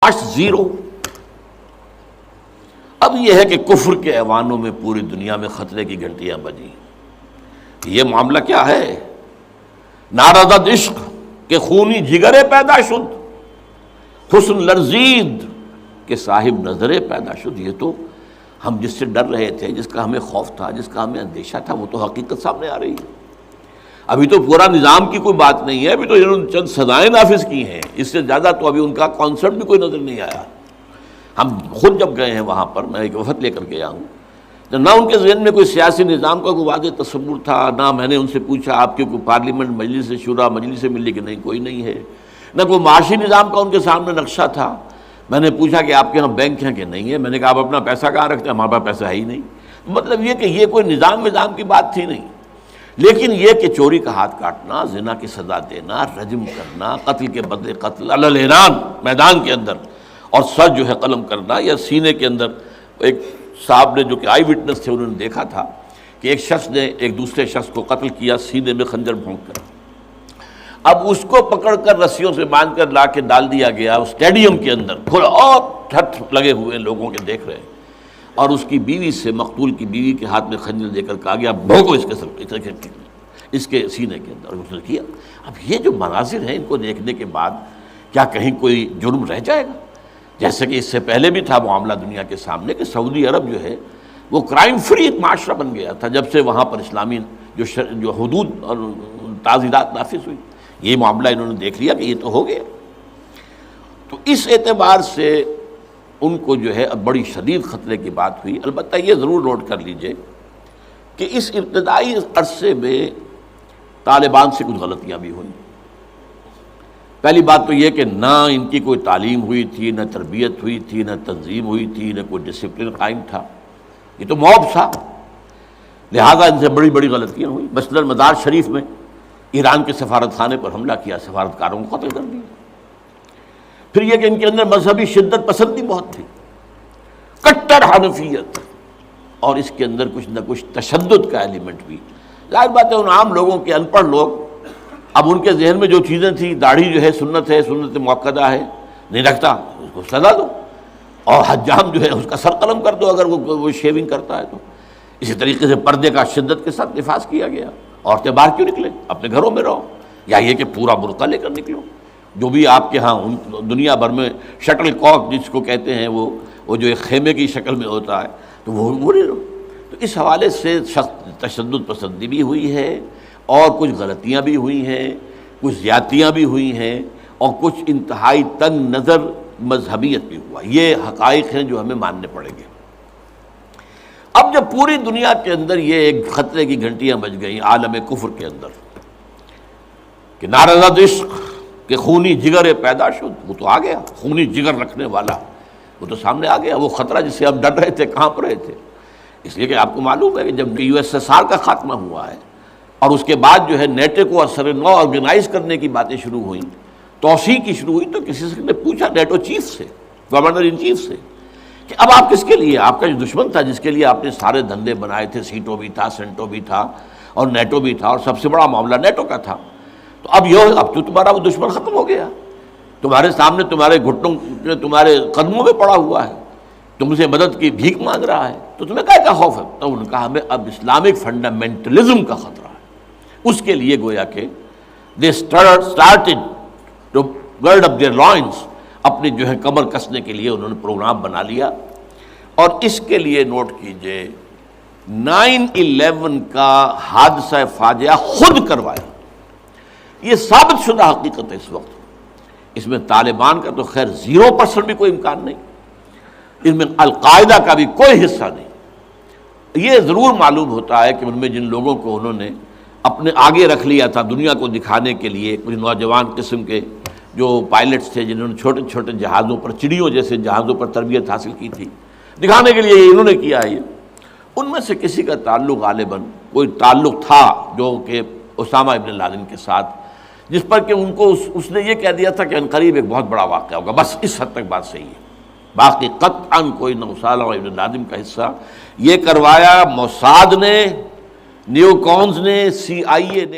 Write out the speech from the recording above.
Cost zero. اب یہ ہے کہ کفر کے ایوانوں میں پوری دنیا میں خطرے کی گھنٹیاں بجیں۔ یہ معاملہ کیا ہے؟ نارضت عشق کہ خونی جگرے پیدا شد، حسن لرزید کہ صاحب نظرے پیدا شد۔ یہ تو ہم جس سے ڈر رہے تھے، جس کا ہمیں خوف تھا، جس کا ہمیں اندیشہ تھا، وہ تو حقیقت سامنے آ رہی ہے۔ ابھی تو پورا نظام کی کوئی بات نہیں ہے، ابھی تو انہوں نے چند سزائیں نافذ کی ہیں، اس سے زیادہ تو ابھی ان کا کانسیپٹ بھی کوئی نظر نہیں آیا۔ ہم خود جب گئے ہیں وہاں پر، میں ایک وفد لے کر گیا ہوں، نہ ان کے ذہن میں کوئی سیاسی نظام کا کوئی واضح تصور تھا، نہ میں نے ان سے پوچھا آپ کی کوئی پارلیمنٹ مجلس شورا مجلس ملی کہ نہیں کوئی نہیں ہے، نہ کوئی معاشی نظام کا ان کے سامنے نقشہ تھا۔ میں نے پوچھا کہ آپ کے ہاں بینک ہیں کہ نہیں ہے، میں نے کہا آپ اپنا پیسہ کہاں رکھتے ہیں؟ ہمارے پاس پیسہ ہے ہی نہیں۔ مطلب یہ کہ یہ کوئی نظام کی بات تھی نہیں، لیکن یہ کہ چوری کا ہاتھ کاٹنا، زنا کی سزا دینا، رجم کرنا، قتل کے بدلے قتل علی الاعلان میدان کے اندر، اور سر جو ہے قلم کرنا یا سینے کے اندر۔ ایک صاحب نے جو کہ آئی وٹنس تھے، انہوں نے دیکھا تھا کہ ایک شخص نے ایک دوسرے شخص کو قتل کیا سینے میں خنجر بھونک کر۔ اب اس کو پکڑ کر رسیوں سے باندھ کر لا کے ڈال دیا گیا اسٹیڈیم کے اندر، کھلا اور ٹھٹ لگے ہوئے لوگوں کے دیکھ رہے ہیں، اور اس کی بیوی سے، مقتول کی بیوی کے ہاتھ میں خنجر دے کر کہا گیا بھونکو اس کے سر، اس کے سینے کے اندر، اور اس نے کیا۔ اب یہ جو مناظر ہیں، ان کو دیکھنے کے بعد کیا کہیں کوئی جرم رہ جائے گا؟ جیسے کہ اس سے پہلے بھی تھا معاملہ دنیا کے سامنے کہ سعودی عرب جو ہے وہ کرائم فری ایک معاشرہ بن گیا تھا جب سے وہاں پر اسلامی جو حدود اور تعزیرات نافذ ہوئی۔ یہ معاملہ انہوں نے دیکھ لیا کہ یہ تو ہو گیا، تو اس اعتبار سے ان کو جو ہے اب بڑی شدید خطرے کی بات ہوئی۔ البتہ یہ ضرور نوٹ کر لیجئے کہ اس ابتدائی عرصے میں طالبان سے کچھ غلطیاں بھی ہوئیں۔ پہلی بات تو یہ کہ نہ ان کی کوئی تعلیم ہوئی تھی، نہ تربیت ہوئی تھی، نہ تنظیم ہوئی تھی، نہ کوئی ڈسپلن قائم تھا، یہ تو موب تھا، لہذا ان سے بڑی بڑی غلطیاں ہوئیں۔ مثلاً مزار شریف میں ایران کے سفارت خانے پر حملہ کیا، سفارتکاروں کو قتل کر دیا۔ پھر یہ کہ ان کے اندر مذہبی شدت پسندی بہت تھی، کٹر حنفیت، اور اس کے اندر کچھ نہ کچھ تشدد کا ایلیمنٹ بھی۔ ظاہر بات ہے ان عام لوگوں کے ان پڑھ لوگ، اب ان کے ذہن میں جو چیزیں تھیں، داڑھی جو ہے سنت موقدہ ہے، نہیں رکھتا اس کو سزا دو، اور حجام جو ہے اس کا سر قلم کر دو اگر وہ شیونگ کرتا ہے تو۔ اسی طریقے سے پردے کا شدت کے ساتھ نفاذ کیا گیا۔ عورتیں باہر کیوں نکلیں؟ اپنے گھروں میں رہو، یا یہ کہ پورا برقع لے کر نکلو، جو بھی آپ کے ہاں دنیا بھر میں شٹل کاک جس کو کہتے ہیں، وہ جو ایک خیمے کی شکل میں ہوتا ہے، تو وہ لے لو۔ تو اس حوالے سے تشدد پسندی بھی ہوئی ہے، اور کچھ غلطیاں بھی ہوئی ہیں، کچھ زیادتیاں بھی ہوئی ہیں، اور کچھ انتہائی تنگ نظر مذہبیت بھی ہوا۔ یہ حقائق ہیں جو ہمیں ماننے پڑیں گے۔ اب جب پوری دنیا کے اندر یہ ایک خطرے کی گھنٹیاں بج گئیں عالم کفر کے اندر کہ نارضت عشق کہ خونی جگر پیدا شد، وہ تو آ گیا، خونی جگر رکھنے والا وہ تو سامنے آ گیا، وہ خطرہ جس سے ہم ڈر رہے تھے کہاں پر رہے تھے۔ اس لیے کہ آپ کو معلوم ہے کہ جب USSR کا خاتمہ ہوا ہے اور اس کے بعد جو ہے نیٹو کو اثر نو آرگنائز کرنے کی باتیں شروع ہوئیں، توسیع کی شروع ہوئی، تو کسی سے نے پوچھا نیٹو چیف سے، گورنر ان چیف سے، کہ اب آپ کس کے لیے، آپ کا جو دشمن تھا جس کے لیے آپ نے سارے دھندے بنائے تھے، سیٹو بھی تھا، سینٹو بھی تھا، اور نیٹو بھی تھا، اور سب سے بڑا معاملہ نیٹو کا تھا، تو اب تو تمہارا وہ دشمن ختم ہو گیا، تمہارے سامنے تمہارے گھٹنوں تمہارے قدموں میں پڑا ہوا ہے، تم سے مدد کی بھیک مانگ رہا ہے، تو تمہیں کیا خوف ہے؟ تو انہوں نے کہا ہمیں اب اسلامک فنڈامنٹلزم کا خطرہ ہے۔ اس کے لیے گویا کہ they started to gird up their loins، اپنی جو ہے کمر کسنے کے لیے انہوں نے پروگرام بنا لیا۔ اور اس کے لیے نوٹ کیجئے 9/11 کا حادثہ فاجعہ خود کروایا، یہ ثابت شدہ حقیقت ہے اس وقت۔ اس میں طالبان کا تو خیر 0% بھی کوئی امکان نہیں، اس میں القاعدہ کا بھی کوئی حصہ نہیں۔ یہ ضرور معلوم ہوتا ہے کہ ان میں جن لوگوں کو انہوں نے اپنے آگے رکھ لیا تھا دنیا کو دکھانے کے لیے، کچھ نوجوان قسم کے جو پائلٹس تھے جنہوں نے چھوٹے چھوٹے جہازوں پر، چڑیوں جیسے جہازوں پر تربیت حاصل کی تھی، دکھانے کے لیے انہوں نے کیا ہے۔ ان میں سے کسی کا تعلق غالباً کوئی تعلق تھا جو کہ اسامہ ابن لادن کے ساتھ، جس پر کہ ان کو اس نے یہ کہہ دیا تھا کہ عنقریب ایک بہت بڑا واقعہ ہوگا، بس اس حد تک بات صحیح ہے۔ باقی قطعاً کوئی نہ اسامہ ابن لادن کا حصہ، یہ کروایا موساد نے، نیو کونز نے، CIA نے۔